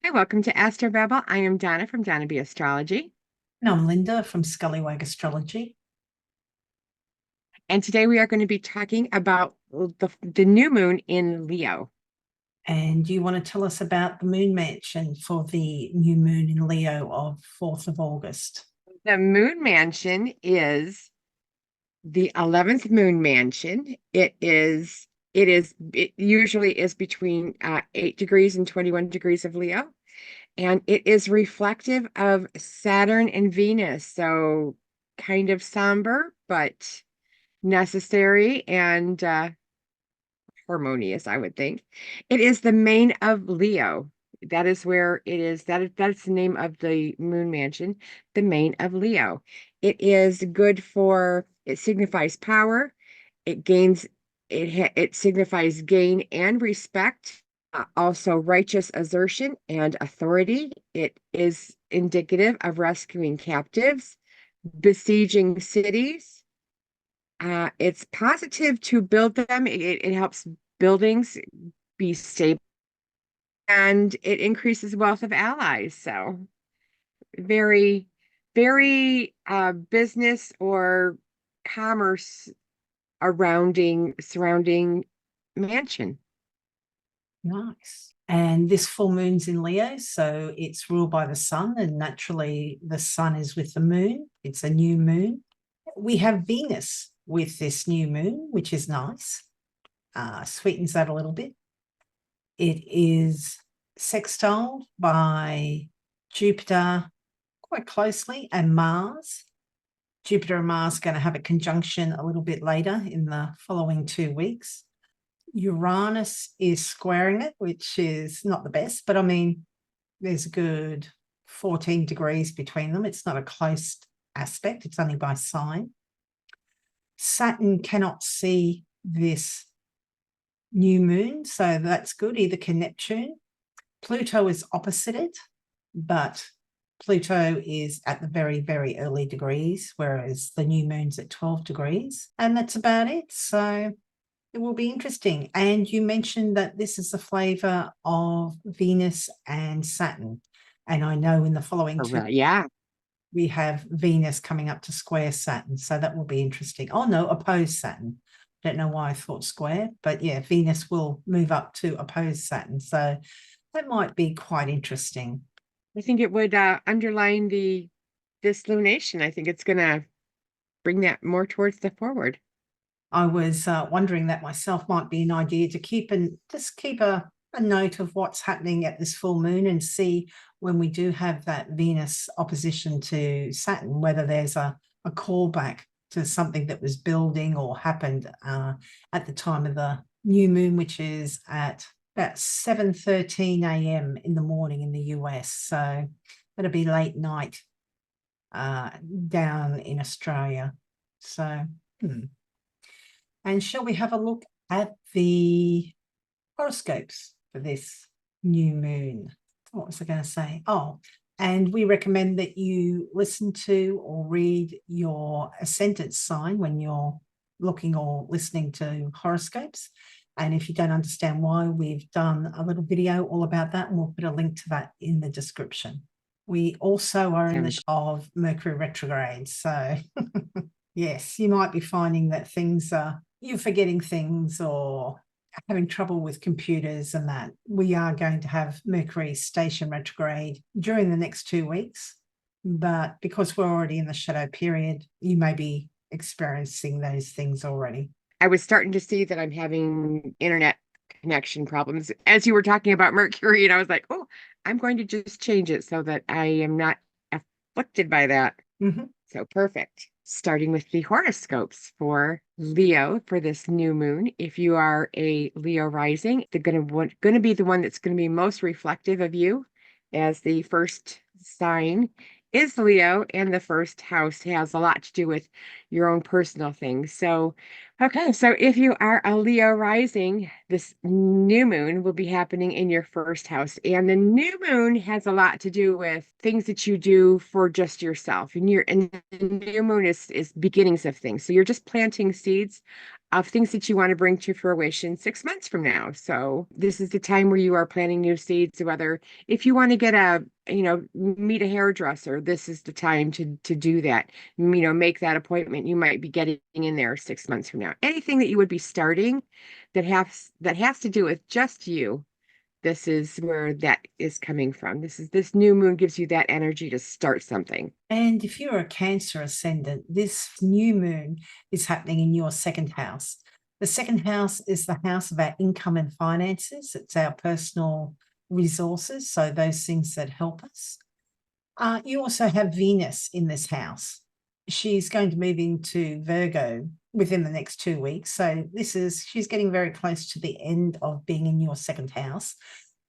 Hi, welcome to Astro Babble. I am Donna from Donna B Astrology, And I'm Linda from Scullywag Astrology. and today we are going to be talking about the new moon in Leo. And you want to tell us about the moon mansion for the new moon in Leo of 4th of August? The moon mansion is the 11th moon mansion. It usually is between 8 degrees and 21 degrees of Leo, and it is reflective of Saturn and Venus. So kind of somber, but necessary and harmonious, I would think. It is the main of Leo. That is where it is. That's the name of the moon mansion, the main of Leo. It is good for, it signifies power. It gains, it signifies gain and respect. Also righteous assertion and authority. It is indicative of rescuing captives, besieging cities. It's positive to build them. It helps buildings be stable, and it increases wealth of allies. So very, very business or commerce surrounding mansion. Nice. And this full moon's in Leo, so it's ruled by the sun, and naturally the sun is with the moon. It's a new moon. We have Venus with this new moon, which is nice. Sweetens that a little bit. It is sextile by Jupiter quite closely and Mars. Jupiter and Mars are going to have a conjunction a little bit later in the following 2 weeks. Uranus is squaring it, which is not the best, but I mean, there's a good 14 degrees between them. It's not a close aspect, it's only by sign. Saturn cannot see this new moon, so that's good. Either can Neptune. Pluto is opposite it, but Pluto is at the very, very early degrees, whereas the new moon's at 12 degrees. And that's about it. So it will be interesting. And you mentioned that this is the flavor of Venus and Saturn. And I know in the following two, Correct. Yeah. we have Venus coming up to square Saturn. So that will be interesting. Oh, no, oppose Saturn. Don't know why I thought square, but yeah, Venus will move up to oppose Saturn. So that might be quite interesting. I think it would underline the this lunation. I think it's gonna bring that more towards the forward. I was wondering that myself might be an idea to keep a note of what's happening at this full moon and see when we do have that Venus opposition to Saturn, whether there's a callback to something that was building or happened at the time of the new moon, which is at about 7:13 a.m. in the morning in the US. So it'll be late night down in Australia. So, And shall we have a look at the horoscopes for this new moon? What was I going to say? Oh, and we recommend that you listen to or read your ascendant sign when you're looking or listening to horoscopes. And if you don't understand why, we've done a little video all about that, and we'll put a link to that in the description. We also are in the of Mercury retrograde. So yes, you might be finding that things are, you're forgetting things or having trouble with computers and that. We are going to have Mercury station retrograde during the next 2 weeks. But because we're already in the shadow period, you may be experiencing those things already. I was starting to see that I'm having internet connection problems as you were talking about Mercury, and I was like, oh, I'm going to just change it so that I am not afflicted by that. So perfect. Starting with the horoscopes for Leo for this new moon. If you are a Leo rising, they're going to be the one that's going to be most reflective of you, as the first sign is Leo, and the first house has a lot to do with your own personal things. So, okay, so if you are a Leo rising, this new moon will be happening in your first house. And the new moon has a lot to do with things that you do for just yourself. And the new moon is beginnings of things. So you're just planting seeds of things that you want to bring to fruition 6 months from now. So this is the time where you are planting new seeds, whether if you want to get meet a hairdresser, this is the time to do that. Make that appointment. You might be getting in there 6 months from now. Anything that you would be starting that has to do with just you. This is where that is coming from. This new moon gives you that energy to start something. And if you're a Cancer ascendant, this new moon is happening in your second house. The second house is the house of our income and finances. It's our personal resources, so those things that help us. You also have Venus in this house. She's going to move into Virgo within the next 2 weeks. So she's getting very close to the end of being in your second house.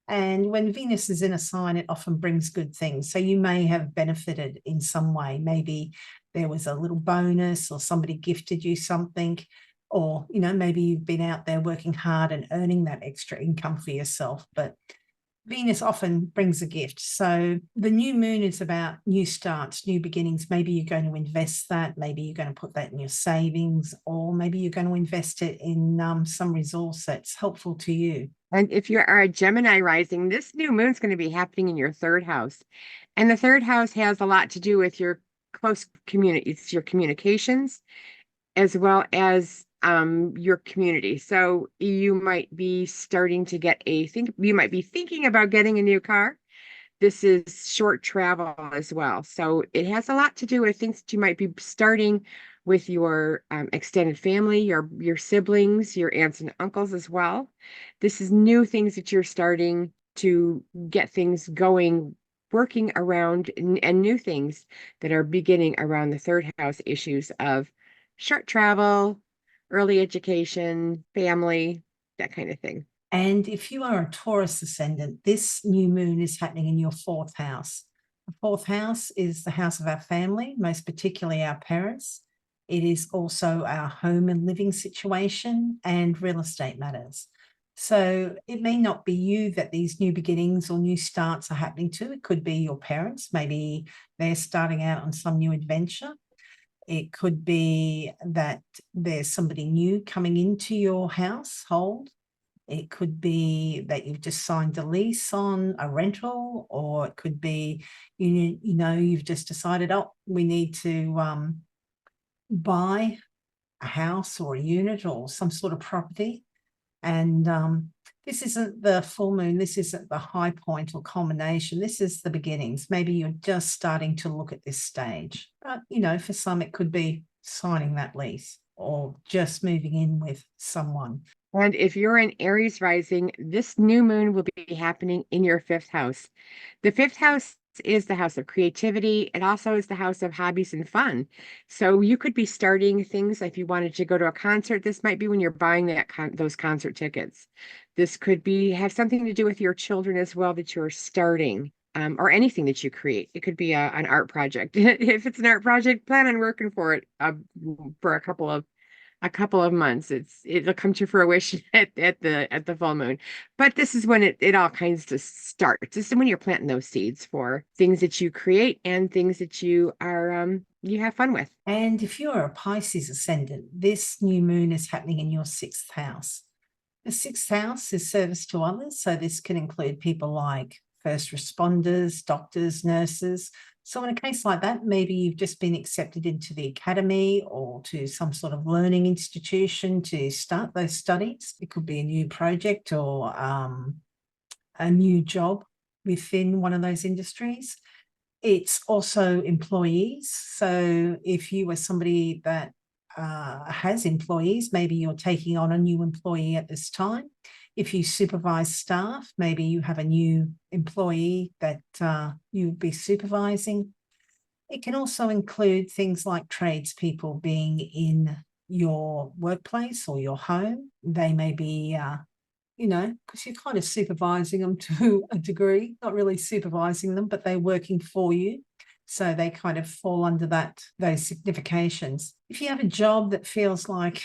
And when Venus is in a sign, it often brings good things. So you may have benefited in some way. Maybe there was a little bonus or somebody gifted you something, or, maybe you've been out there working hard and earning that extra income for yourself. But Venus often brings a gift. So the new moon is about new starts, new beginnings. Maybe you're going to invest that. Maybe you're going to put that in your savings, or maybe you're going to invest it in some resource that's helpful to you. And if you are a Gemini rising, this new moon is going to be happening in your third house. And the third house has a lot to do with your close community, it's your communications, as well as your community. So you might be starting to you might be thinking about getting a new car. This is short travel as well. So it has a lot to do with things that you might be starting with your extended family, your siblings, your aunts and uncles as well. This is new things that you're starting to get things going, working around, and new things that are beginning around the third house issues of short travel, early education, family, that kind of thing. And if you are a Taurus ascendant, this new moon is happening in your fourth house. The fourth house is the house of our family, most particularly our parents. It is also our home and living situation and real estate matters. So it may not be you that these new beginnings or new starts are happening to. It could be your parents. Maybe they're starting out on some new adventure. It could be that there's somebody new coming into your household. It could be that you've just signed a lease on a rental, or it could be, you've just decided, we need to buy a house or a unit or some sort of property. And this isn't the full moon. This isn't the high point or culmination. This is the beginnings. Maybe you're just starting to look at this stage. But, for some, it could be signing that lease or just moving in with someone. And if you're an Aries rising, this new moon will be happening in your fifth house. The fifth house is the house of creativity. It also is the house of hobbies and fun. So you could be starting things. If you wanted to go to a concert, this might be when you're buying those concert tickets. This could have something to do with your children as well that you're starting. Or anything that you create. It could be an art project. If it's an art project, plan on working for it for a couple of months. It'll come to fruition at the full moon. But this is when it all kinds of starts. This is when you're planting those seeds for things that you create and things that you have fun with. And if you're a Pisces ascendant, this new moon is happening in your sixth house. The sixth house is service to others. So this can include people like first responders, doctors, nurses. So in a case like that, maybe you've just been accepted into the academy or to some sort of learning institution to start those studies. It could be a new project or a new job within one of those industries. It's also employees. So if you were somebody that has employees, maybe you're taking on a new employee at this time. If you supervise staff, maybe you have a new employee that you'll be supervising. It can also include things like tradespeople being in your workplace or your home. They may be, because you're kind of supervising them to a degree, not really supervising them, but they're working for you. So they kind of fall under those significations. If you have a job that feels like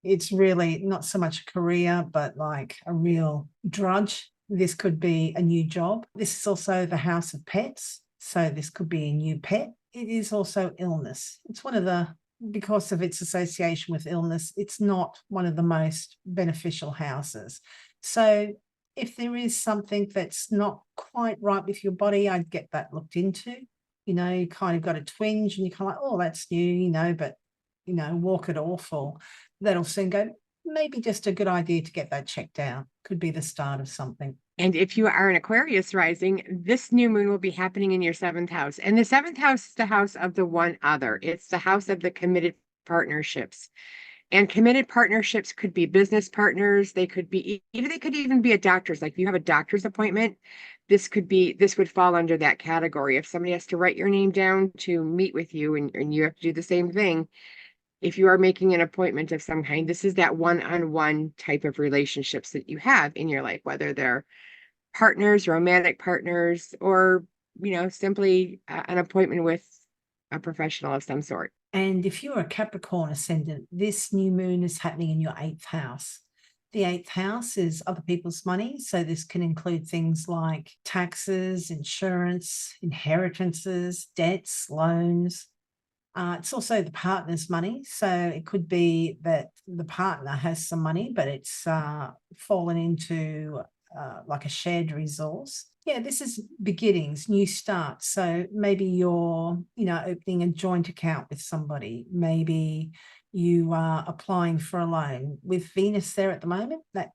it's really not so much a career, but like a real drudge, this could be a new job. This is also the house of pets. So this could be a new pet. It is also illness. It's one of the because of its association with illness, it's not one of the most beneficial houses. So if there is something that's not quite right with your body, I'd get that looked into. You kind of got a twinge and you're kind of like, oh, that's new, but, walk it off, or that'll soon go. Maybe just a good idea to get that checked out. Could be the start of something. And if you are an Aquarius rising, this new moon will be happening in your seventh house. And the seventh house is the house of the one other. It's the house of the committed partnerships. And committed partnerships could be business partners. They could even be a doctor's. Like if you have a doctor's appointment, this would fall under that category. If somebody has to write your name down to meet with you and you have to do the same thing, if you are making an appointment of some kind, this is that one-on-one type of relationships that you have in your life, whether they're partners, romantic partners, or, simply an appointment with a professional of some sort. And if you're a Capricorn ascendant, this new moon is happening in your 8th house. The 8th house is other people's money. So this can include things like taxes, insurance, inheritances, debts, loans. It's also the partner's money. So it could be that the partner has some money, but it's fallen into like a shared resource. Yeah, this is beginnings, new starts. So maybe you're, opening a joint account with somebody. Maybe you are applying for a loan. With Venus there at the moment, that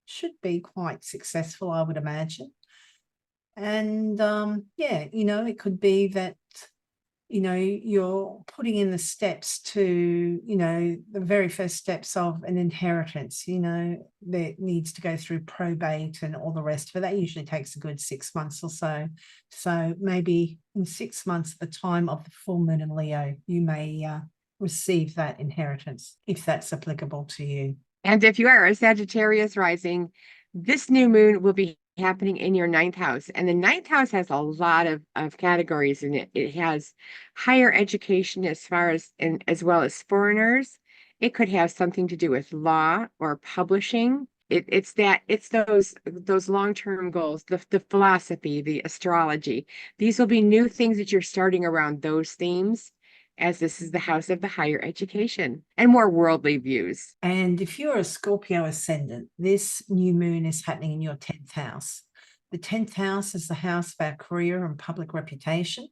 should be quite successful, I would imagine. And it could be that you're putting in the steps to, the very first steps of an inheritance, that needs to go through probate and all the rest, but that usually takes a good 6 months or so. So maybe in 6 months, at the time of the full moon in Leo, you may receive that inheritance, if that's applicable to you. And if you are a Sagittarius rising, this new moon will be happening in your 9th house. And the 9th house has a lot of categories in it. It has higher education as well as foreigners. It could have something to do with law or publishing. It's those long-term goals, the philosophy, the astrology. These will be new things that you're starting around those themes, as this is the house of the higher education and more worldly views. And if you're a Scorpio ascendant, this new moon is happening in your 10th house. The 10th house is the house of our career and public reputation.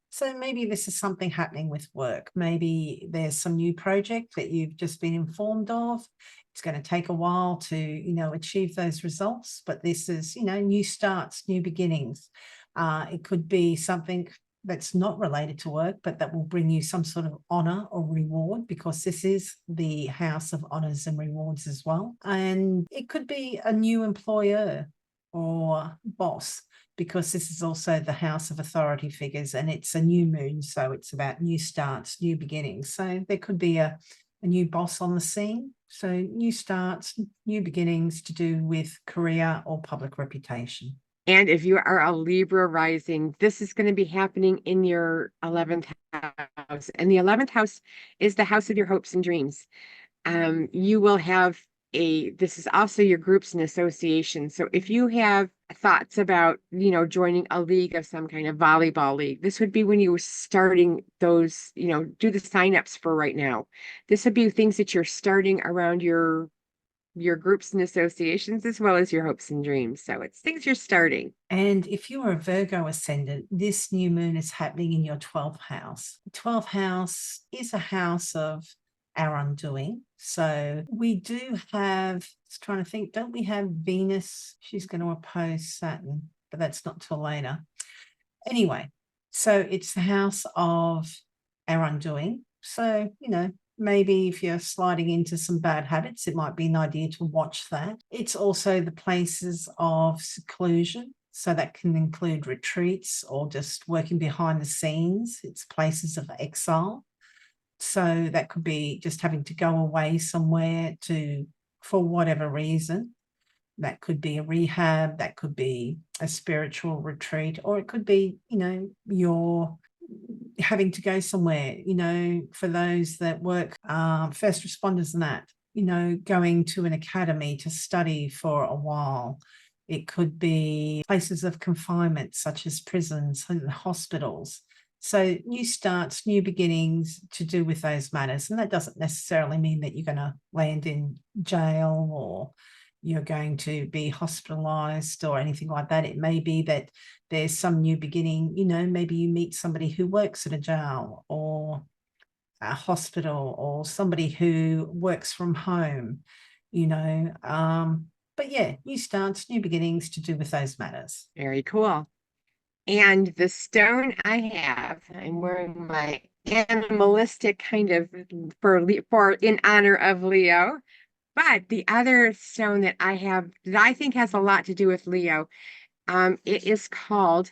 So maybe this is something happening with work. Maybe there's some new project that you've just been informed of. It's going to take a while to, achieve those results, but this is, new starts, new beginnings. It could be something that's not related to work, but that will bring you some sort of honor or reward, because this is the house of honors and rewards as well. And it could be a new employer or boss, because this is also the house of authority figures, and it's a new moon. So it's about new starts, new beginnings. So there could be a new boss on the scene. So new starts, new beginnings to do with career or public reputation. And if you are a Libra rising, this is going to be happening in your 11th house. And the 11th house is the house of your hopes and dreams. You will have this is also your groups and associations. So if you have thoughts about, joining a league of some kind, of volleyball league, this would be when you were starting those, do the signups for right now. This would be things that you're starting around your groups and associations, as well as your hopes and dreams. So it's things you're starting. And if you are a Virgo ascendant, this new moon is happening in your 12th house. The 12th house is a house of our undoing. So we do have, just trying to think, don't we have Venus? She's going to oppose Saturn, but that's not till later. Anyway, so it's the house of our undoing. So, maybe if you're sliding into some bad habits, it might be an idea to watch that. It's also the places of seclusion. So that can include retreats or just working behind the scenes. It's places of exile. So that could be just having to go away somewhere for whatever reason. That could be a rehab, that could be a spiritual retreat, or it could be, you're having to go somewhere, for those that work, first responders and that, going to an academy to study for a while. It could be places of confinement, such as prisons and hospitals. So new starts, new beginnings to do with those matters. And that doesn't necessarily mean that you're going to land in jail or you're going to be hospitalized or anything like that. It may be that there's some new beginning, you know, maybe you meet somebody who works at a jail or a hospital or somebody who works from home, you know. But yeah, new starts, new beginnings to do with those matters. Very cool. And the stone I have, I'm wearing my animalistic kind of for in honor of Leo. But the other stone that I have that I think has a lot to do with Leo, it is called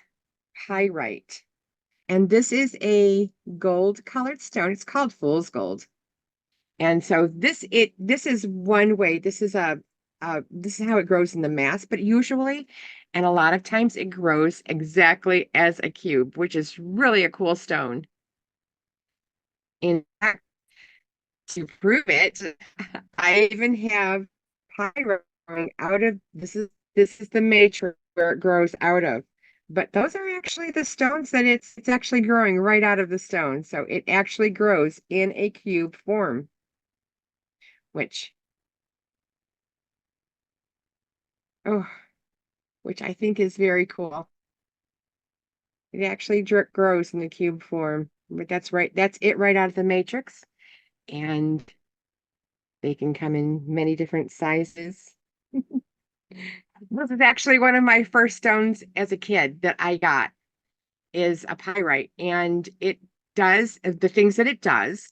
Pyrite. And this is a gold colored stone. It's called fool's gold. And so this is one way. This is how it grows in the mass, but usually and a lot of times it grows exactly as a cube, which is really a cool stone. In fact, to prove it, I even have pyrite growing out of this is the matrix where it grows out of. But those are actually the stones that it's actually growing right out of the stone. So it actually grows in a cube form, which oh, which I think is very cool. It actually grows in the cube form. But that's right. That's it right out of the matrix. And they can come in many different sizes. This is actually one of my first stones as a kid that I got is a pyrite. And it does the things that it does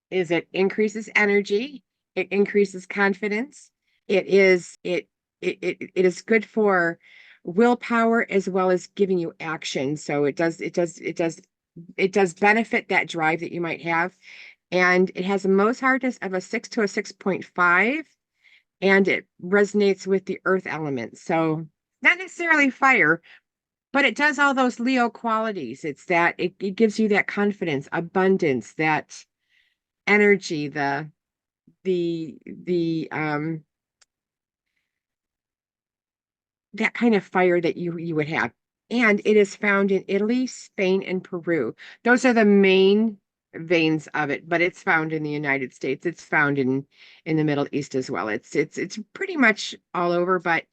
is it increases energy, it increases confidence. It is good for willpower as well as giving you action. So it does benefit that drive that you might have. And it has a Mohs hardness of a 6 to a 6.5, and it resonates with the earth element. So not necessarily fire, but it does all those Leo qualities. It's that it gives you that confidence, abundance, that energy, the that kind of fire that you would have. And it is found in Italy, Spain, and Peru. Those are the main veins of it, but it's found in the United States. It's found in the Middle East as well. It's pretty much all over, but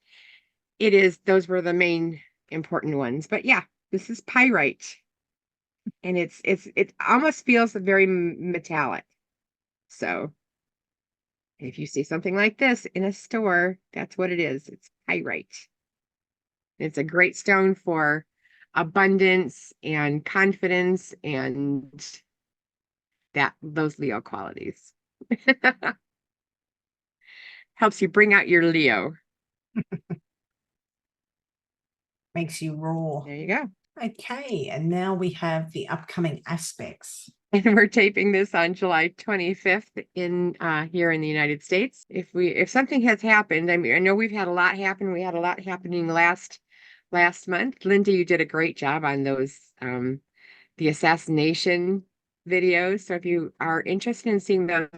those were the main important ones. But yeah, this is pyrite. And it almost feels very metallic. So if you see something like this in a store, that's what it is. It's pyrite. It's a great stone for abundance and confidence and those Leo qualities. Helps you bring out your Leo. Makes you roar. There you go. Okay, and now we have the upcoming aspects. And we're taping this on July 25th in here in the United States. If something has happened, I mean, I know we've had a lot happen. We had a lot happening last month. Linda, you did a great job on those the assassination videos. So if you are interested in seeing those,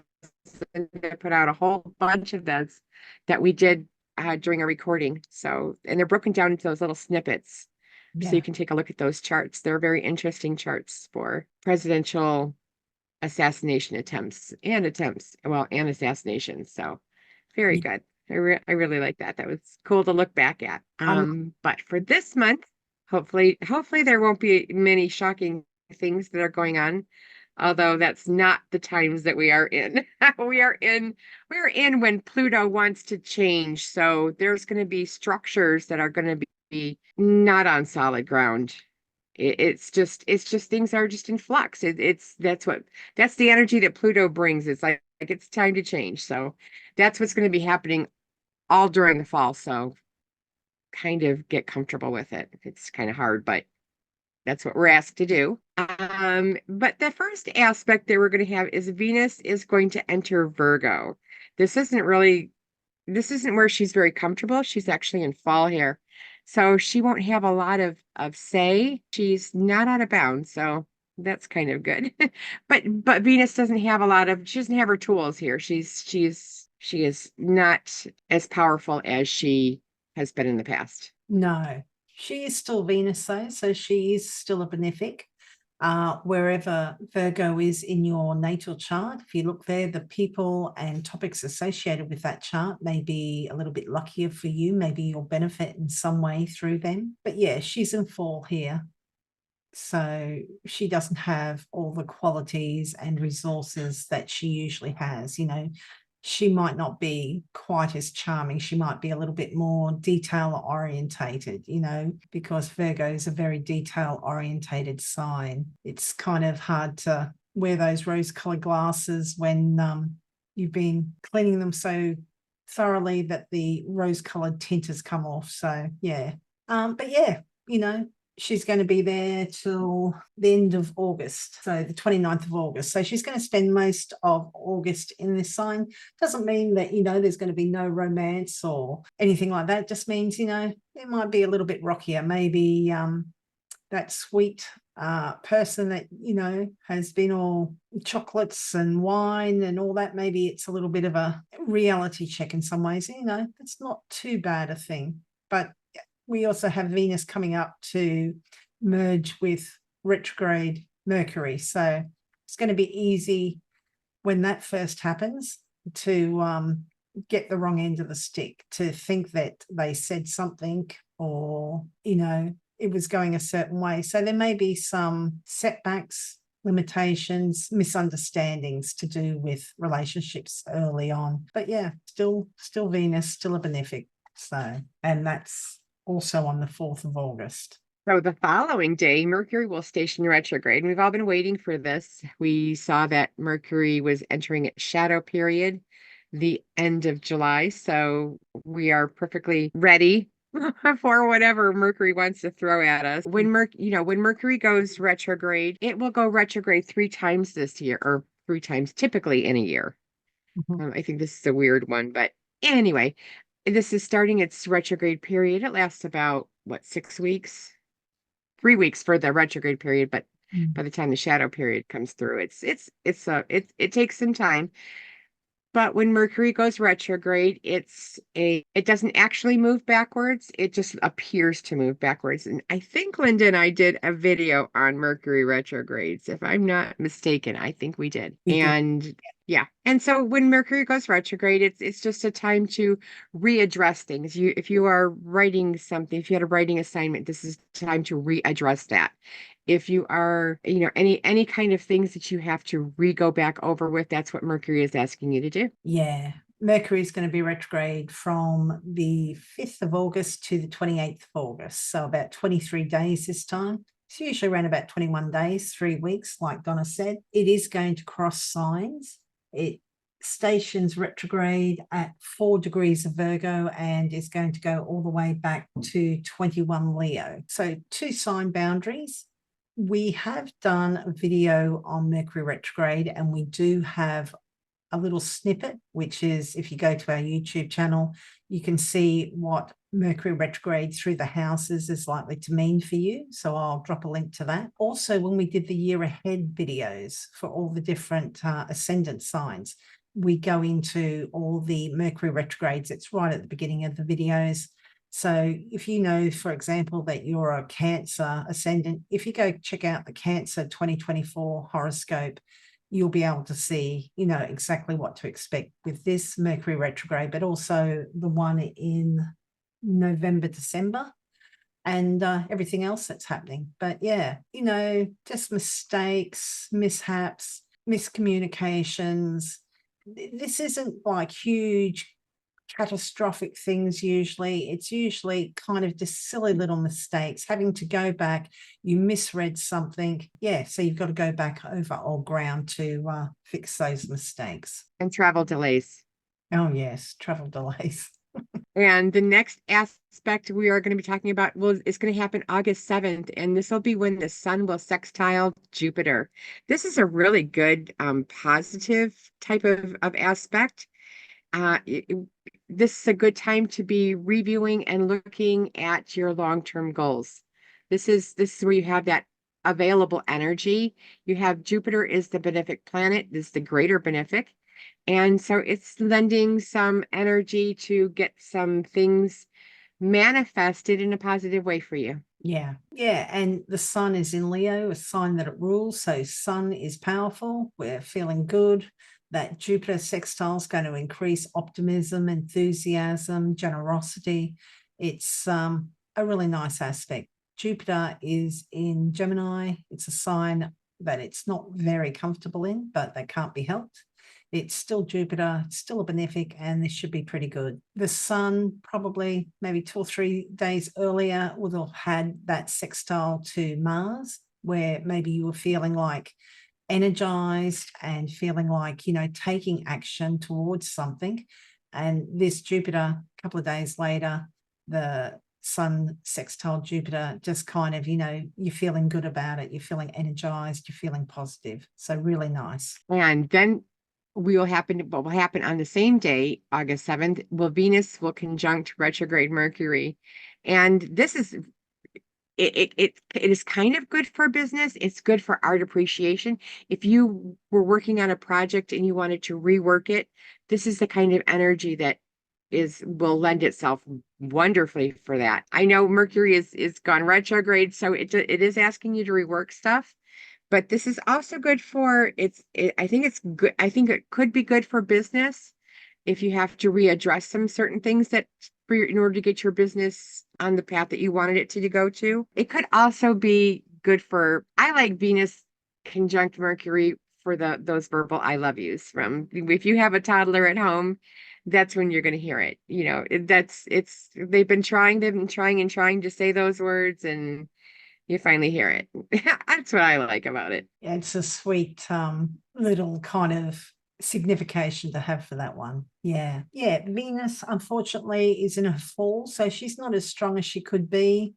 Linda put out a whole bunch of those that we did during a recording. So, and they're broken down into those little snippets. Yeah. So you can take a look at those charts. They're very interesting charts for presidential assassination attempts, and assassinations. So very good. I really like that. That was cool to look back at. But for this month, hopefully there won't be many shocking things that are going on. Although that's not the times that we are in. we are in when Pluto wants to change. So there's going to be structures that are going to be not on solid ground. It's just things are just in flux. That's the energy that Pluto brings. It's like it's time to change. So that's what's going to be happening all during the fall. So kind of get comfortable with it. It's kind of hard, but that's what we're asked to do. But the first aspect that we're going to have is Venus is going to enter Virgo. This isn't where she's very comfortable. She's actually in fall here. So she won't have a lot of say. She's not out of bounds. So that's kind of good. But Venus she doesn't have her tools here. She is not as powerful as she has been in the past. No, she is still Venus though, so she is still a benefic. Wherever Virgo is in your natal chart, if you look there, the people and topics associated with that chart may be a little bit luckier for you. Maybe you'll benefit in some way through them. But yeah, she's in fall here. So she doesn't have all the qualities and resources that she usually has. You know, she might not be quite as charming. She might be a little bit more detail orientated, you know, because Virgo is a very detail orientated sign. It's kind of hard to wear those rose colored glasses when you've been cleaning them so thoroughly that the rose colored tint has come off. So yeah. But yeah, you know, she's going to be there till the end of August, so the 29th of August. So she's going to spend most of August in this sign. Doesn't mean that, you know, there's going to be no romance or anything like that. It just means, you know, it might be a little bit rockier. Maybe that sweet person that, you know, has been all chocolates and wine and all that. Maybe it's a little bit of a reality check in some ways. You know, it's not too bad a thing. But we also have Venus coming up to merge with retrograde Mercury. So it's going to be easy when that first happens to get the wrong end of the stick, to think that they said something or, you know, it was going a certain way. So there may be some setbacks, limitations, misunderstandings to do with relationships early on. But yeah, still Venus, still a benefic. So, and that's also on the 4th of August. So the following day, Mercury will station retrograde. And we've all been waiting for this. We saw that Mercury was entering its shadow period the end of July. So we are perfectly ready for whatever Mercury wants to throw at us. When Mercury goes retrograde, it will go retrograde 3 times this year, or 3 times typically in a year. I think this is a weird one, but anyway, this is starting its retrograde period. It lasts about 6 weeks, 3 weeks for the retrograde period, but by the time the shadow period comes through, it takes some time. But when Mercury goes retrograde, it doesn't actually move backwards. It just appears to move backwards. And I think Linda and I did a video on Mercury retrogrades, if I'm not mistaken. I think we did. And yeah. And so when Mercury goes retrograde, it's just a time to readdress things. If you are writing something, if you had a writing assignment, this is time to readdress that. If you are, you know, any kind of things that you have to go back over with, that's what Mercury is asking you to do. Yeah. Mercury is going to be retrograde from the 5th of August to the 28th of August. So about 23 days this time. It's usually around about 21 days, 3 weeks, like Donna said. It is going to cross signs. It stations retrograde at 4 degrees of Virgo and is going to go all the way back to 21 Leo. So 2 sign boundaries. We have done a video on Mercury retrograde, and we do have a little snippet, which is, if you go to our YouTube channel, you can see what Mercury retrograde through the houses is likely to mean for you. So I'll drop a link to that. Also, when we did the year ahead videos for all the different ascendant signs, we go into all the Mercury retrogrades. It's right at the beginning of the videos. So if you know, for example, that you're a Cancer ascendant, if you go check out the Cancer 2024 horoscope, you'll be able to see, you know, exactly what to expect with this Mercury retrograde, but also the one in November, December, and everything else that's happening. But yeah, you know, just mistakes, mishaps, miscommunications. This isn't like huge catastrophic things usually. It's usually kind of just silly little mistakes, having to go back, you misread something. Yeah, so you've got to go back over old ground to fix those mistakes. And travel delays. Oh yes, travel delays. And the next aspect we are going to be talking about is going to happen August 7th, and this will be when the sun will sextile Jupiter. This is a really good positive type of aspect. This is a good time to be reviewing and looking at your long-term goals. This is where you have that available energy. You have Jupiter is the benefic planet, this is the greater benefic. And so it's lending some energy to get some things manifested in a positive way for you. Yeah. Yeah. And the sun is in Leo, a sign that it rules. So sun is powerful. We're feeling good. That Jupiter sextile is going to increase optimism, enthusiasm, generosity. It's a really nice aspect. Jupiter is in Gemini. It's a sign that it's not very comfortable in, but that can't be helped. It's still Jupiter, it's still a benefic, and this should be pretty good. The sun, probably maybe 2 or 3 days earlier, would have had that sextile to Mars, where maybe you were feeling like energized and feeling like, taking action towards something. And this Jupiter, a couple of days later, the sun sextile Jupiter, just kind of, you're feeling good about it. You're feeling energized. You're feeling positive. So really nice. And then what will happen on the same day, August 7th, Venus will conjunct retrograde Mercury. And this is it is kind of good for business. It's good for art appreciation. If you were working on a project and you wanted to rework it, this is the kind of energy that will lend itself wonderfully for that. I know Mercury is gone retrograde, so it is asking you to rework stuff. But this is also good for I think it's good. I think it could be good for business if you have to readdress some certain things in order to get your business on the path that you wanted it to go to. It could also be good for, I like Venus conjunct Mercury for those verbal I love yous from, if you have a toddler at home, that's when you're going to hear it. They've been trying and trying to say those words, and you finally hear it. That's what I like about it. It's a sweet little kind of signification to have for that one. Yeah. Venus, unfortunately, is in her fall, so she's not as strong as she could be.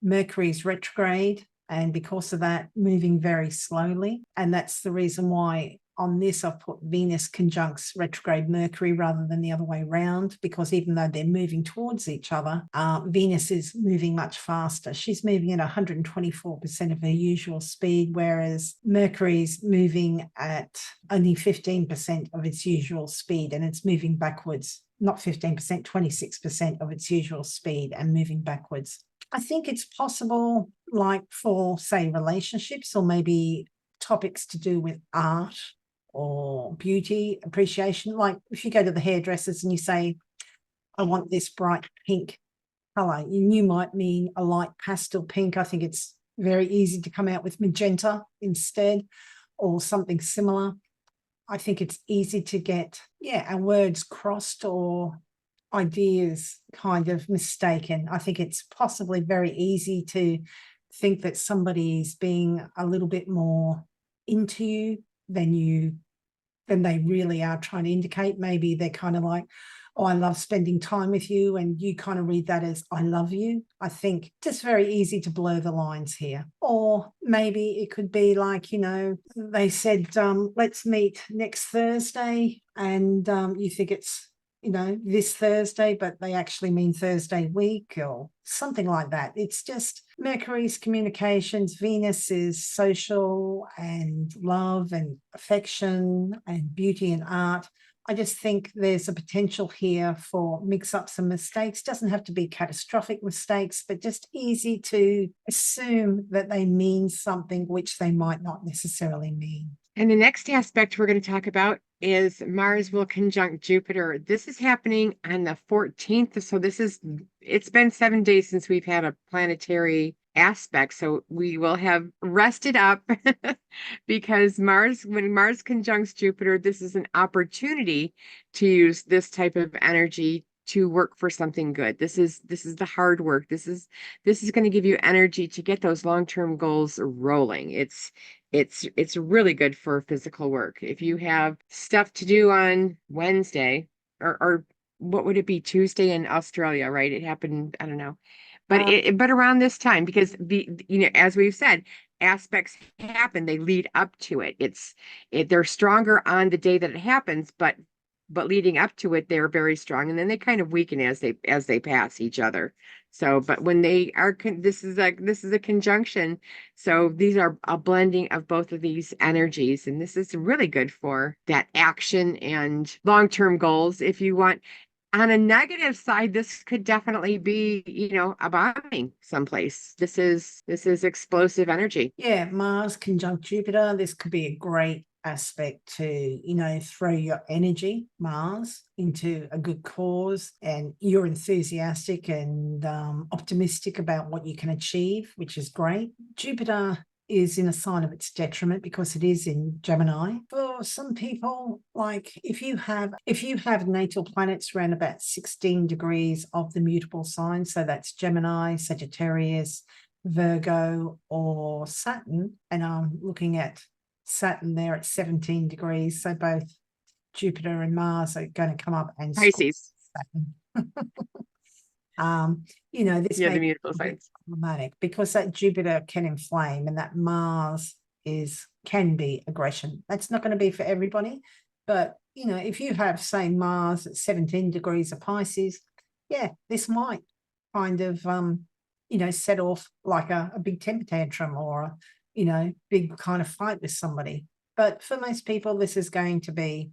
Mercury's retrograde, and because of that, moving very slowly. And that's the reason why on this I've put Venus conjuncts retrograde Mercury rather than the other way around, because even though they're moving towards each other, Venus is moving much faster. She's moving at 124% of her usual speed, whereas Mercury's moving at only 15% of its usual speed, and it's moving backwards. Not 15%, 26% of its usual speed and moving backwards. I think it's possible, like for, say, relationships or maybe topics to do with art or beauty appreciation. Like if you go to the hairdressers and you say, I want this bright pink color, and you might mean a light pastel pink. I think it's very easy to come out with magenta instead or something similar. I think it's easy to get, our words crossed or ideas kind of mistaken. I think it's possibly very easy to think that somebody is being a little bit more into you than they really are trying to indicate. Maybe they're kind of like, oh, I love spending time with you, and you kind of read that as I love you. I think just very easy to blur the lines here. Or maybe it could be like, they said, let's meet next Thursday, and you think it's this Thursday, but they actually mean Thursday week or something like that. It's just Mercury's communications, Venus is social and love and affection and beauty and art. I just think there's a potential here for mix-ups and mistakes. Doesn't have to be catastrophic mistakes, but just easy to assume that they mean something which they might not necessarily mean. And the next aspect we're going to talk about is Mars will conjunct Jupiter. This is happening on the 14th. So it's been 7 days since we've had a planetary aspect. So we will have rested up because when Mars conjuncts Jupiter, this is an opportunity to use this type of energy to work for something good. This is the hard work. This is going to give you energy to get those long-term goals rolling. It's really good for physical work. If you have stuff to do on Wednesday or what would it be, Tuesday in Australia, right? It happened, I don't know. But around this time, because as we've said, aspects happen, they lead up to it. They're stronger on the day that it happens, but leading up to it, they're very strong, and then they kind of weaken as they pass each other. So, but when they are, this is a conjunction. So these are a blending of both of these energies, and this is really good for that action and long-term goals. If you want, on a negative side, this could definitely be, a bombing someplace. This is explosive energy. Yeah, Mars conjunct Jupiter. This could be a great aspect to, throw your energy, Mars, into a good cause, and you're enthusiastic and optimistic about what you can achieve, which is great. Jupiter is in a sign of its detriment because it is in Gemini. For some people, like if you have natal planets around about 16 degrees of the mutable sign, so that's Gemini, Sagittarius, Virgo, or Saturn, and I'm looking at Saturn there at 17 degrees, so both Jupiter and Mars are going to come up and Pisces. Saturn. This Yeah, may the be mutable a bit signs. problematic because that Jupiter can inflame and that Mars can be aggression. That's not going to be for everybody, but if you have, say, Mars at 17 degrees of Pisces, yeah, this might kind of set off like a big temper tantrum or big kind of fight with somebody. But for most people, this is going to be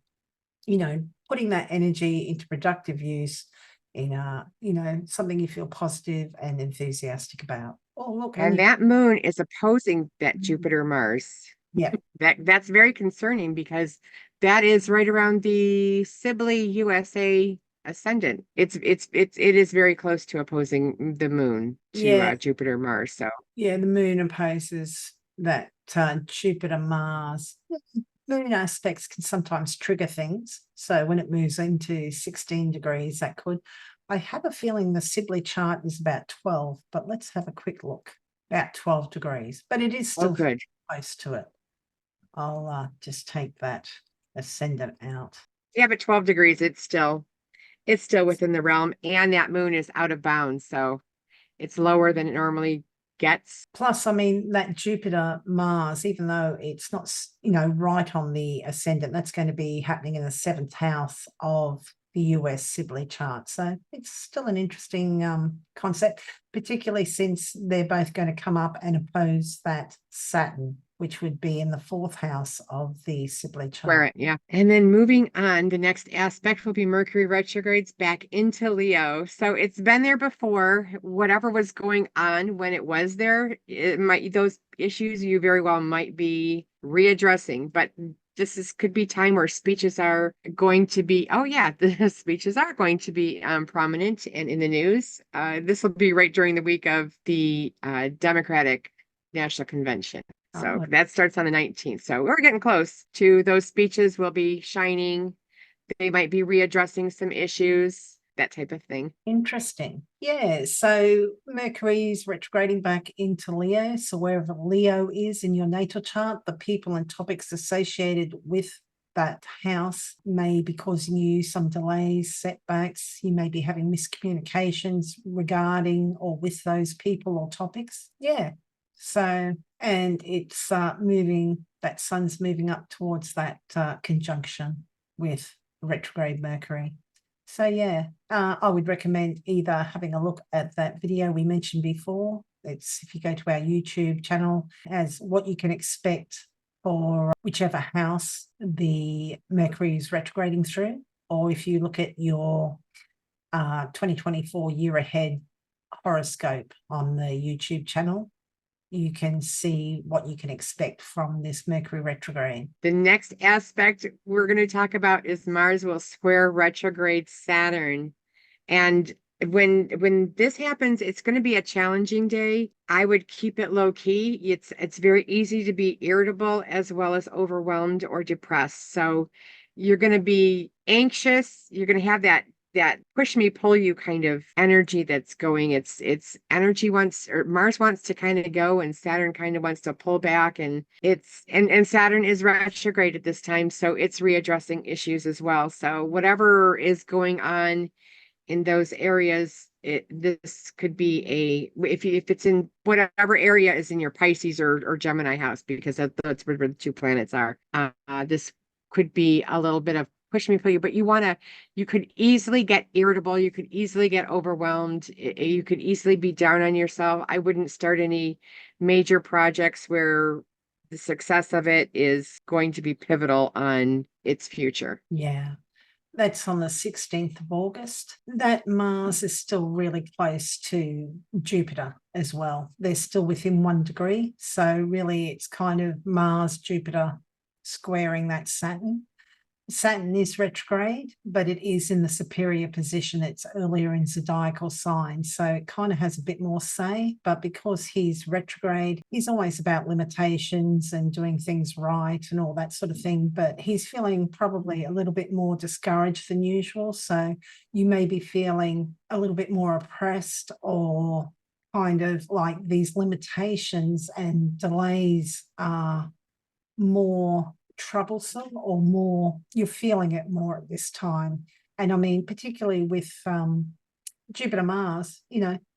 putting that energy into productive use in something you feel positive and enthusiastic about. Oh, look, And that moon is opposing that Jupiter Mars. yeah, That's very concerning because that is right around the Sibley USA ascendant. It is very close to opposing the moon to yeah, Jupiter Mars. So yeah. The moon opposes that Jupiter Mars. Moon aspects can sometimes trigger things. So when it moves into 16 degrees, that could. I have a feeling the Sibley chart is about 12, but let's have a quick look. About 12 degrees, but it is oh still good. close to it. I'll just take that ascendant out. Yeah, but 12 degrees, it's still within the realm, and that moon is out of bounds, so it's lower than it normally gets. Plus, I mean, that Jupiter Mars, even though it's not, right on the ascendant, that's going to be happening in the seventh house of the US Sibley chart. So it's still an interesting concept, particularly since they're both going to come up and oppose that Saturn, which would be in the fourth house of the Sibley Wear chart. it, yeah. And then moving on, the next aspect will be Mercury retrogrades back into Leo. So it's been there before. Whatever was going on when it was there, those issues you very well might be readdressing, but could be time where speeches are going to be, oh yeah, the speeches are going to be prominent and in the news. This will be right during the week of the Democratic National Convention. So Oh, that starts on the 19th. So we're getting close to those speeches will be shining. They might be readdressing some issues, that type of thing. interesting. Yeah. So Mercury's retrograding back into Leo. So wherever Leo is in your natal chart, the people and topics associated with that house may be causing you some delays, setbacks. You may be having miscommunications regarding or with those people or topics. Yeah. So, and it's that sun's moving up towards that conjunction with retrograde Mercury. So yeah, I would recommend either having a look at that video we mentioned before. It's if you go to our YouTube channel as what you can expect for whichever house the Mercury is retrograding through, or if you look at your 2024 year ahead horoscope on the YouTube channel, you can see what you can expect from this Mercury retrograde. The next aspect we're going to talk about is Mars will square retrograde Saturn. And when this happens, it's going to be a challenging day. I would keep it low key. It's very easy to be irritable as well as overwhelmed or depressed. So you're going to be anxious. You're going to have that push me pull you kind of energy that's going. It's energy Mars wants to kind of go, and Saturn kind of wants to pull back, and Saturn is retrograde at this time, so it's readdressing issues as well. So whatever is going on in those areas, this could be if it's in whatever area is in your Pisces or Gemini house, because that's where the two planets are. This could be a little bit of push me pull you, but you could easily get irritable, you could easily get overwhelmed, you could easily be down on yourself. I wouldn't start any major projects where the success of it is going to be pivotal on its future. Yeah. That's on the 16th of August. That Mars is still really close to Jupiter as well. They're still within 1 degree. So really it's kind of Mars, Jupiter squaring that Saturn. Saturn is retrograde, but it is in the superior position. It's earlier in zodiacal signs. So it kind of has a bit more say. But because he's retrograde, he's always about limitations and doing things right and all that sort of thing. But he's feeling probably a little bit more discouraged than usual. So you may be feeling a little bit more oppressed, or kind of like these limitations and delays are more troublesome, or more, you're feeling it more at this time. And I mean, particularly with Jupiter Mars,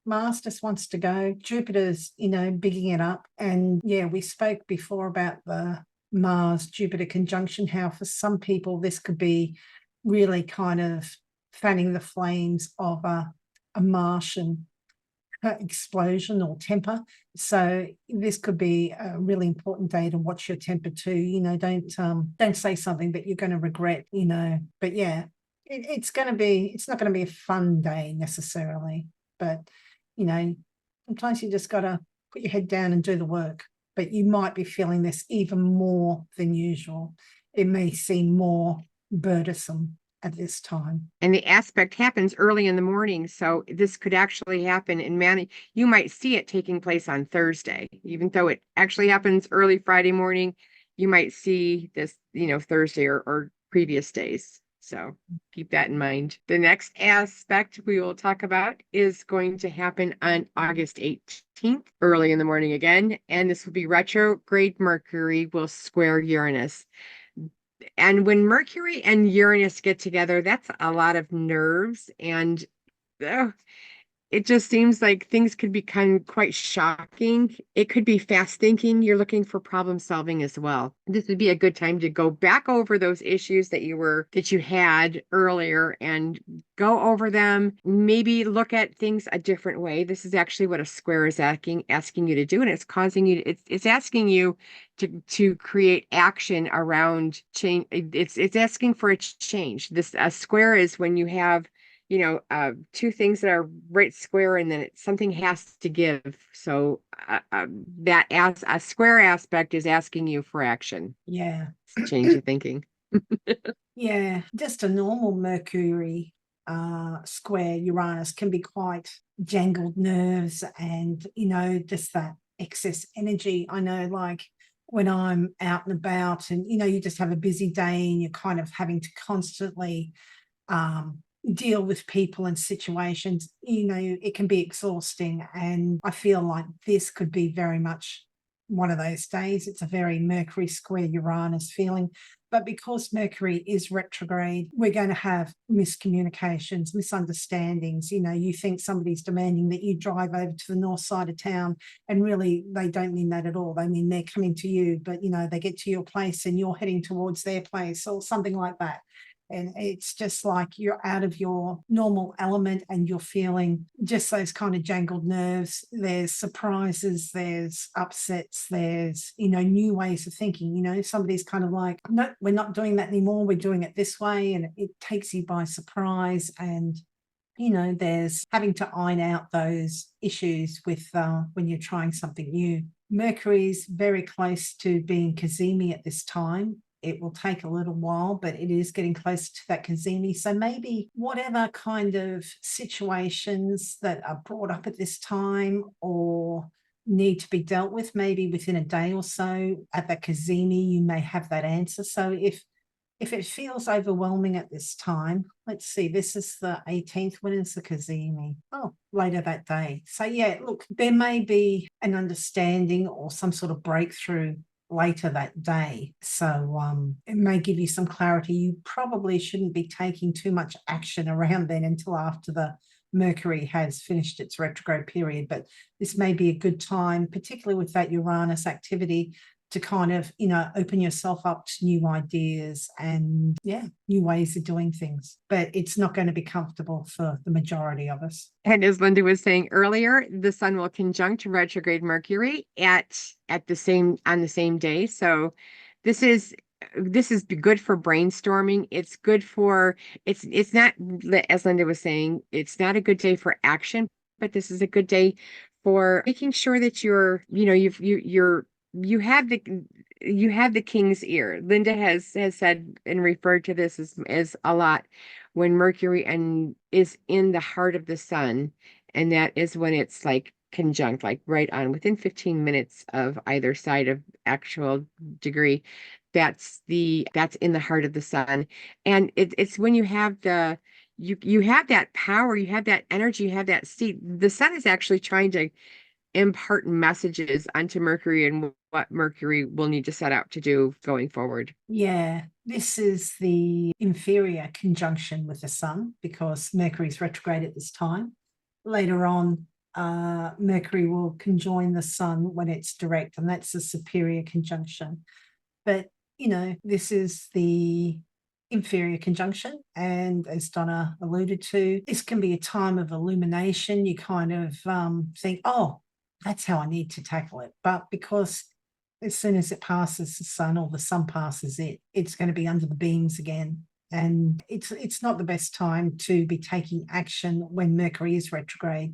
Mars just wants to go. Jupiter's, bigging it up. And yeah, we spoke before about the Mars Jupiter conjunction, how for some people this could be really kind of fanning the flames of a Martian explosion or temper. So this could be a really important day to watch your temper too. Don't say something that you're going to regret. But yeah, it's not going to be a fun day necessarily. But sometimes you just got to put your head down and do the work. But you might be feeling this even more than usual. It may seem more burdensome at this time. And the aspect happens early in the morning. So this could actually happen in you might see it taking place on Thursday, even though it actually happens early Friday morning. You might see this, Thursday or previous days. So keep that in mind. The next aspect we will talk about is going to happen on August 18th, early in the morning again. And this will be retrograde Mercury will square Uranus. And when Mercury and Uranus get together, that's a lot of nerves, and it just seems like things could become quite shocking. It could be fast thinking. You're looking for problem solving as well. This would be a good time to go back over those issues that you had earlier and go over them. Maybe look at things a different way. This is actually what a square is asking you to do, and it's causing you. It's asking you to create action around change. It's asking for a change. A square is when you have two things that are right square, and then something has to give. So that as a square aspect is asking you for action. Yeah. Change your thinking. Yeah, just a normal Mercury square Uranus can be quite jangled nerves and, just that excess energy. I know, like when I'm out and about and, you just have a busy day and you're kind of having to constantly deal with people and situations, it can be exhausting. And I feel like this could be very much one of those days. It's a very Mercury square Uranus feeling. But because Mercury is retrograde, we're going to have miscommunications, misunderstandings. You think somebody's demanding that you drive over to the north side of town, and really they don't mean that at all. They mean they're coming to you, but they get to your place and you're heading towards their place or something like that. And it's just like you're out of your normal element and you're feeling just those kind of jangled nerves. There's surprises, there's upsets, there's, new ways of thinking. Somebody's kind of like, no, we're not doing that anymore. We're doing it this way. And it takes you by surprise. And, there's having to iron out those issues with when you're trying something new. Mercury's very close to being cazimi at this time. It will take a little while, but it is getting close to that cazimi. So maybe whatever kind of situations that are brought up at this time or need to be dealt with, maybe within a day or so at the cazimi, you may have that answer. So if it feels overwhelming at this time, let's see, this is the 18th. When is the cazimi? Oh, later that day. So yeah, look, there may be an understanding or some sort of breakthrough later that day. So it may give you some clarity. You probably shouldn't be taking too much action around then until after the Mercury has finished its retrograde period. But this may be a good time, particularly with that Uranus activity, to kind of, open yourself up to new ideas and, new ways of doing things. But it's not going to be comfortable for the majority of us. And as Linda was saying earlier, the sun will conjunct retrograde Mercury on the same day. So this is this is good for brainstorming. It's good for, it's not, as Linda was saying, it's not a good day for action, but this is a good day for making sure that you're, you have the king's ear. Linda has said and referred to this as a lot when Mercury and is in the heart of the sun, and that is when it's like conjunct, like right on within 15 minutes of either side of actual degree. That's in the heart of the sun. And it's when you have you have that power, you have that energy, you have that seat. The sun is actually trying to impart messages onto Mercury and what Mercury will need to set out to do going forward. Yeah, this is the inferior conjunction with the sun because Mercury's retrograde at this time. Later on, Mercury will conjoin the sun when it's direct, and that's a superior conjunction. But, this is the inferior conjunction. And as Donna alluded to, this can be a time of illumination. You kind of think, oh, that's how I need to tackle it. But because as soon as it passes the sun or the sun passes it, it's going to be under the beams again. And it's not the best time to be taking action when Mercury is retrograde.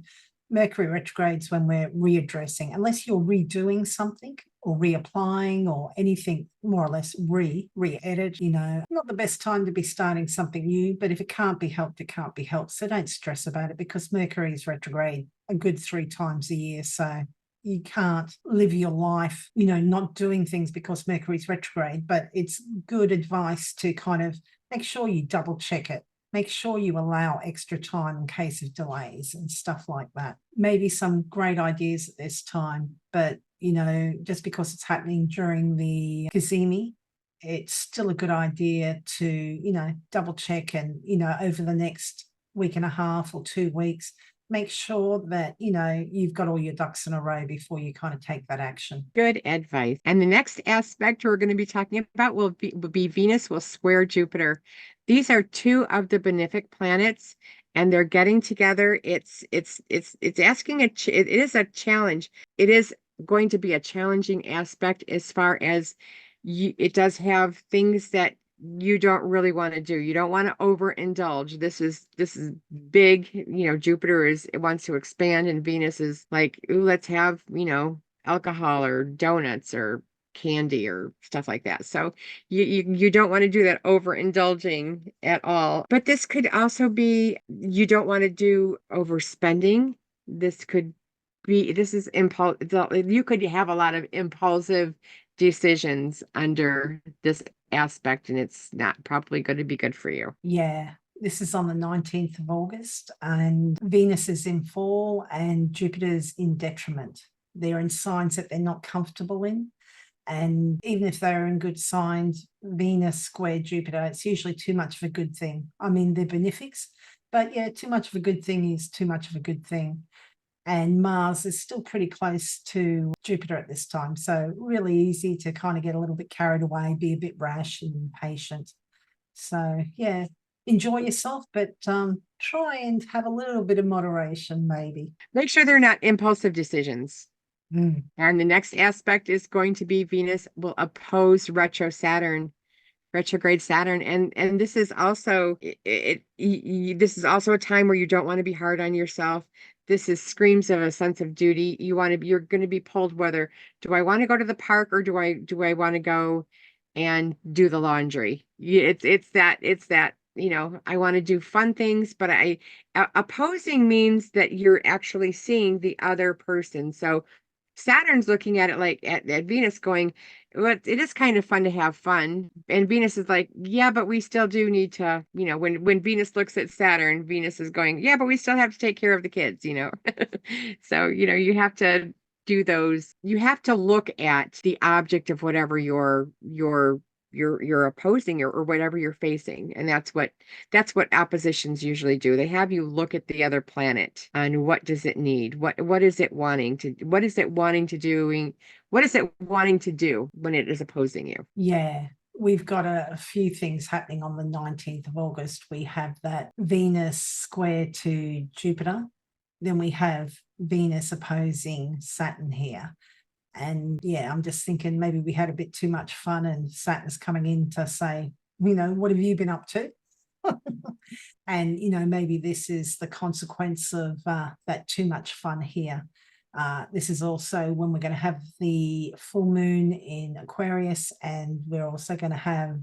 Mercury retrogrades when we're readdressing, unless you're redoing something or reapplying or anything more or less re-edit, not the best time to be starting something new, but if it can't be helped, it can't be helped. So don't stress about it because Mercury is retrograde a good 3 times a year. So you can't live your life, not doing things because Mercury's retrograde, but it's good advice to kind of make sure you double check it. Make sure you allow extra time in case of delays and stuff like that. Maybe some great ideas at this time, but, just because it's happening during the Kazemi, it's still a good idea to, double check and, over the next week and a half or 2 weeks, make sure that, you've got all your ducks in a row before you kind of take that action. Good advice. And the next aspect we're going to be talking about will be Venus will square Jupiter. These are 2 of the benefic planets, and they're getting together. It's asking it is a challenge. It is going to be a challenging aspect as far as it does have things that you don't really want to do. You don't want to overindulge. This is big. Jupiter it wants to expand, and Venus is like, ooh, let's have, alcohol or donuts or candy or stuff like that. So you don't want to do that overindulging at all. But this could also be, you don't want to do overspending. This is impulse. You could have a lot of impulsive decisions under this aspect, and it's not probably going to be good for you. Yeah. This is on the 19th of August, and Venus is in fall and Jupiter's in detriment. They're in signs that they're not comfortable in. And even if they're in good signs, Venus square Jupiter, it's usually too much of a good thing. I mean, they're benefics, but yeah, too much of a good thing is too much of a good thing. And Mars is still pretty close to Jupiter at this time. So really easy to kind of get a little bit carried away, be a bit rash and impatient. So yeah, enjoy yourself, but try and have a little bit of moderation maybe. Make sure they're not impulsive decisions. Mm. And the next aspect is going to be Venus will oppose retrograde Saturn, and this is also this is also a time where you don't want to be hard on yourself. This is screams of a sense of duty. You're going to be pulled whether, do I want to go to the park or do I want to go and do the laundry? It's that I want to do fun things, but opposing means that you're actually seeing the other person. So Saturn's looking at it like at Venus going, well, it is kind of fun to have fun. And Venus is like, yeah, but we still do need to, when Venus looks at Saturn, Venus is going, yeah, but we still have to take care of the kids, So, you have to do those. You have to look at the object of whatever you're opposing or whatever you're facing. And that's what oppositions usually do. They have you look at the other planet and what does it need? What is it wanting to do? What is it wanting to do when it is opposing you? Yeah. We've got a few things happening on the 19th of August. We have that Venus square to Jupiter. Then we have Venus opposing Saturn here. And yeah, I'm just thinking maybe we had a bit too much fun and Saturn's coming in to say, you know, what have you been up to? And, you know, maybe this is the consequence of that too much fun here. This is also when we're going to have the full moon in Aquarius, and we're also going to have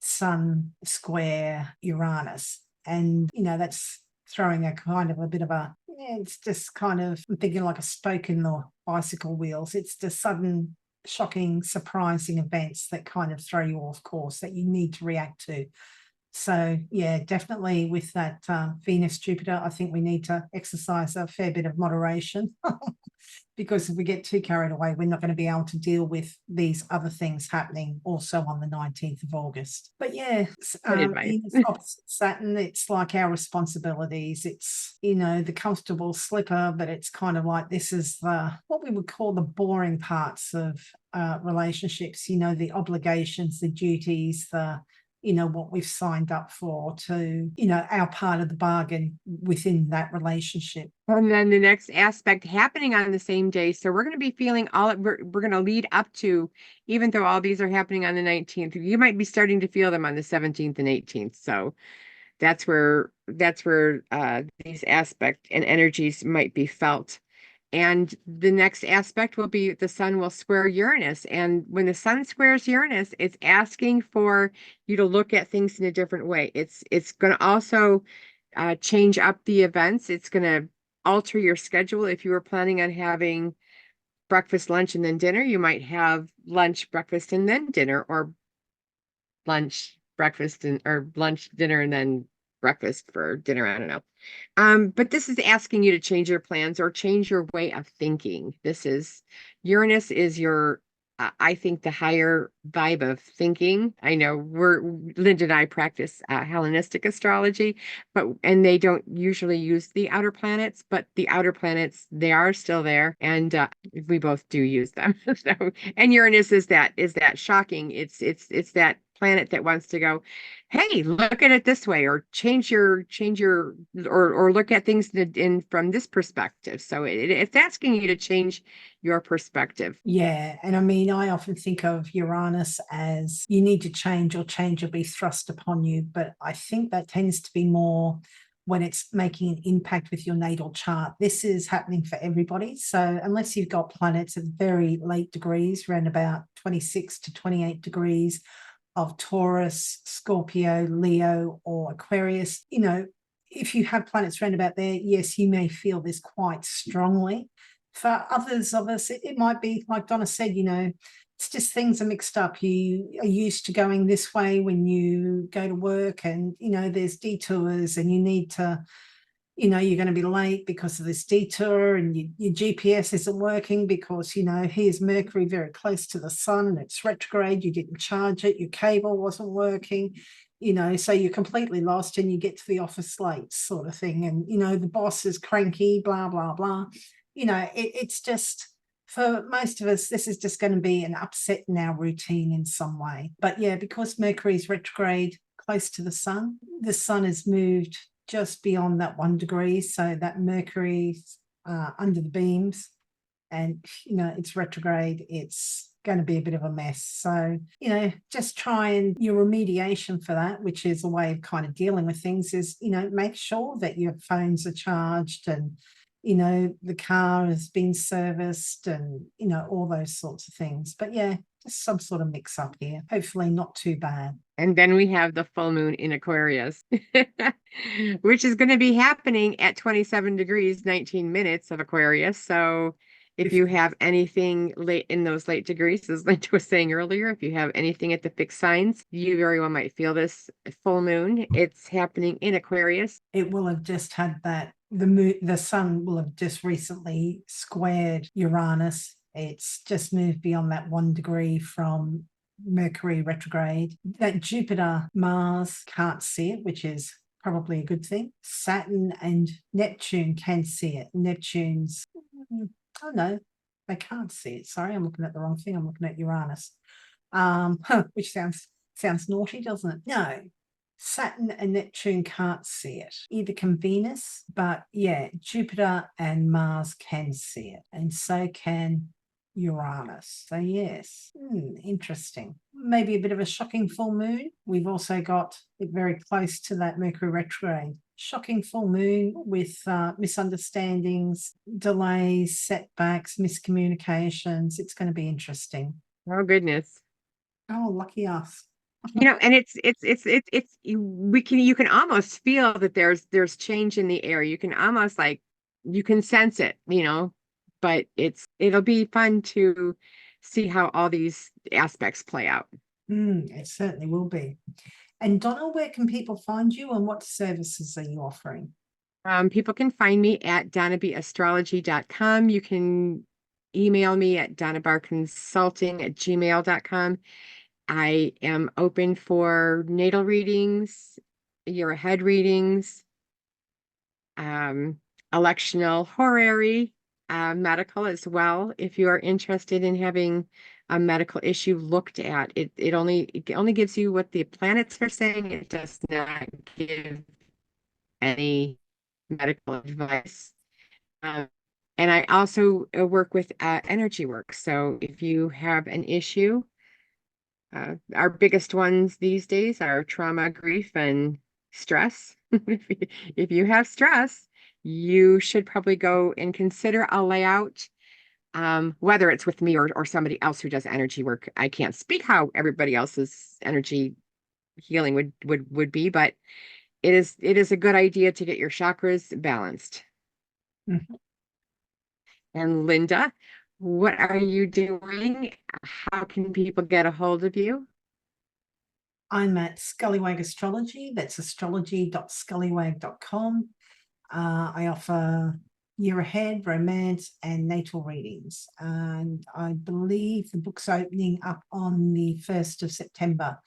Sun square Uranus. And, you know, that's throwing a kind of a bit of a, it's just kind of, I'm thinking like a spoke in the bicycle wheels. It's the sudden, shocking, surprising events that kind of throw you off course that you need to react to. So yeah, definitely with that Venus Jupiter, I think we need to exercise a fair bit of moderation because if we get too carried away, we're not going to be able to deal with these other things happening also on the 19th of August. But yeah, Good advice. Venus opposite Saturn, it's like our responsibilities. It's, you know, the comfortable slipper, but it's kind of like this is the what we would call the boring parts of relationships, you know, the obligations, the duties, the you know, what we've signed up for to, you know, our part of the bargain within that relationship. And then the next aspect happening on the same day. So we're going to be feeling we're going to lead up to, even though all these are happening on the 19th, you might be starting to feel them on the 17th and 18th. So that's where these aspect and energies might be felt. And the next aspect will be the sun will square Uranus. And when the sun squares Uranus, it's asking for you to look at things in a different way. It's going to also change up the events. It's going to alter your schedule. If you were planning on having breakfast, lunch, and then dinner, you might have lunch, breakfast, and then dinner, or lunch, breakfast, or lunch, dinner, and then breakfast for dinner. I don't know. But this is asking you to change your plans or change your way of thinking. This is Uranus is your, I think, the higher vibe of thinking. I know Linda and I practice Hellenistic astrology, and they don't usually use the outer planets, but the outer planets, they are still there, and we both do use them. So, and Uranus is that shocking. It's that planet that wants to go, hey, look at it this way, or change your or look at things in from this perspective. So it's asking you to change your perspective. Yeah. And I mean, I often think of Uranus as you need to change or change will be thrust upon you. But I think that tends to be more when it's making an impact with your natal chart. This is happening for everybody. So unless you've got planets at very late degrees, around about 26 to 28 degrees of Taurus, Scorpio, Leo, or Aquarius, you know, if you have planets around about there, yes, you may feel this quite strongly. For others of us, it might be like Donna said, you know, it's just things are mixed up. You are used to going this way when you go to work, and, you know, there's detours and you need to, you know, you're going to be late because of this detour, and your GPS isn't working because, you know, here's Mercury very close to the sun and it's retrograde. You didn't charge it. Your cable wasn't working, you know, so you're completely lost and you get to the office late sort of thing. And, you know, the boss is cranky, blah, blah, blah. You know, it's just, for most of us, this is just going to be an upset in our routine in some way. But yeah, because Mercury is retrograde close to the sun has moved just beyond that 1 degree, so that Mercury's under the beams, and, you know, it's retrograde. It's going to be a bit of a mess. So, you know, just try and your remediation for that, which is a way of kind of dealing with things, is, you know, make sure that your phones are charged and, you know, the car has been serviced and, you know, all those sorts of things. But yeah, just some sort of mix up here. Hopefully not too bad. And then we have the full moon in Aquarius, which is going to be happening at 27 degrees, 19 minutes of Aquarius. So if you have anything late in those late degrees, as Linda was saying earlier, if you have anything at the fixed signs, you very well might feel this full moon. It's happening in Aquarius. It will have just had that, the sun will have just recently squared Uranus. It's just moved beyond that 1 degree from Mercury retrograde. That Jupiter, Mars can't see it, which is probably a good thing. Saturn and Neptune can see it. Neptune's, oh no, they can't see it. Sorry, I'm looking at the wrong thing. I'm looking at Uranus, which sounds naughty, doesn't it? No, Saturn and Neptune can't see it. Either can Venus, but yeah, Jupiter and Mars can see it, and so can Uranus. So yes, interesting. Maybe a bit of a shocking full moon. We've also got it very close to that Mercury retrograde. Shocking full moon with misunderstandings, delays, setbacks, miscommunications. It's going to be interesting. Oh goodness. Oh, lucky us. And you can almost feel that there's change in the air. You can almost like you can sense it, but it'll be fun to see how all these aspects play out. It certainly will be. And Donna, where can people find you and what services are you offering? People can find me at donnabastrology.com. You can email me at donnabarconsulting@gmail.com. I am open for natal readings, year ahead readings, electional horary, medical as well. If you are interested in having a medical issue looked at, it only gives you what the planets are saying. It does not give any medical advice. Um, and I also work with energy work. So if you have an issue, our biggest ones these days are trauma, grief, and stress. If you have stress, you should probably go and consider a layout, whether it's with me or somebody else who does energy work. I can't speak how everybody else's energy healing would be, but it is a good idea to get your chakras balanced. Mhm. And Linda, what are you doing? How can people get a hold of you? I'm at Scullywag Astrology. That's astrology.scullywag.com. I offer year ahead, romance, and natal readings. And I believe the book's opening up on the 1st of September,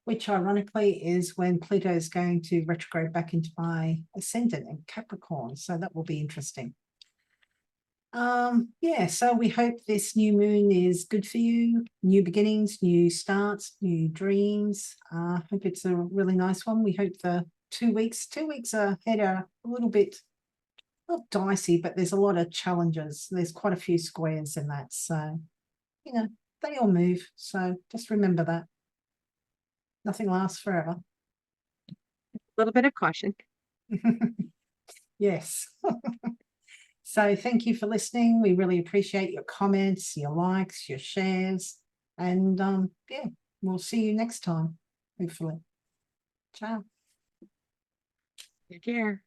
which ironically is when Pluto is going to retrograde back into my ascendant in Capricorn. So that will be interesting. Yeah, so we hope this new moon is good for you. New beginnings, new starts, new dreams. Hope it's a really nice one. We hope the 2 weeks ahead are a little bit not dicey, but there's a lot of challenges. There's quite a few squares in that. So, they all move. So just remember that. Nothing lasts forever. A little bit of caution. Yes. So thank you for listening. We really appreciate your comments, your likes, your shares. And yeah, we'll see you next time, hopefully. Ciao. Take care.